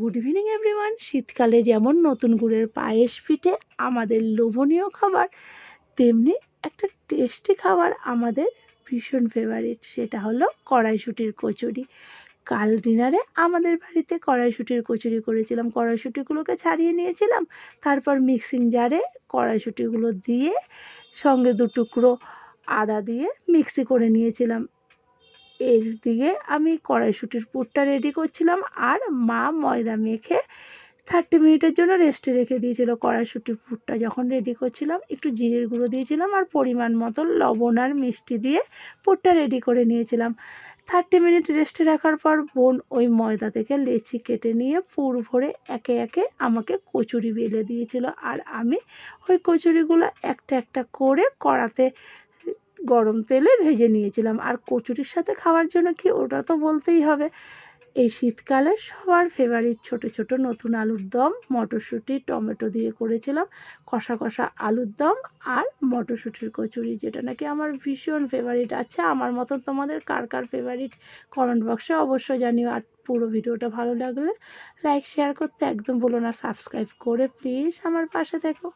Good evening everyone. শীতকালে যেমন নতুন গুড়ের পায়েস পিঠে আমাদের লোভনীয় খাবার, তেমনি একটা টেস্টি খাবার আমাদের ভীষণ ফেভারিট, সেটা হলো কড়াইশুঁটির কচুরি। কাল ডিনারে আমাদের বাড়িতে কড়াইশুঁটির কচুরি করেছিলাম। কড়াইশুঁটিগুলোকে ছাড়িয়ে নিয়েছিলাম, তারপর মিক্সিং জারে কড়াইশুঁটিগুলো দিয়ে সঙ্গে দু টুকরো আদা দিয়ে মিক্সি করে নিয়েছিলাম। এর দিকে আমি কড়াইশুঁটির পুরটা রেডি করছিলাম, আর মা ময়দা মেখে 30 মিনিটের জন্য রেস্টে রেখে দিয়েছিল। কড়াইশুঁটির পুরটা যখন রেডি করছিলাম, একটু জিরের গুঁড়ো দিয়েছিলাম আর পরিমাণ মতো লবণ আর মিষ্টি দিয়ে পুরটা রেডি করে নিয়েছিলাম। 30 মিনিট রেস্টে রাখার পর বোন ওই ময়দা থেকে লেচি কেটে নিয়ে পুর ভরে একে একে আমাকে কচুরি বেলে দিয়েছিল, আর আমি ওই কচুরিগুলো একটা একটা করে কড়াতে গরম তেলে ভেজে নিয়েছিলাম। আর কচুরির সাথে খাওয়ার জন্য কি, ওটা তো বলতেই হবে, এই শীতকালে সবার ফেভারিট ছোট ছোট নতুন আলুর দম, মটরশুঁটি টমেটো দিয়ে করেছিলাম কষা কষা আলুর দম আর মটরশুঁটির কচুরি, যেটা নাকি আমার ভীষণ ফেভারিট। আচ্ছা, আমার মতো তোমাদের কার কার ফেভারিট কমেন্ট বক্সে অবশ্যই জানিও। আর পুরো ভিডিওটা ভালো লাগলে লাইক শেয়ার করতে একদম ভুলো না, সাবস্ক্রাইব করে প্লিজ আমার পাশে থেকো।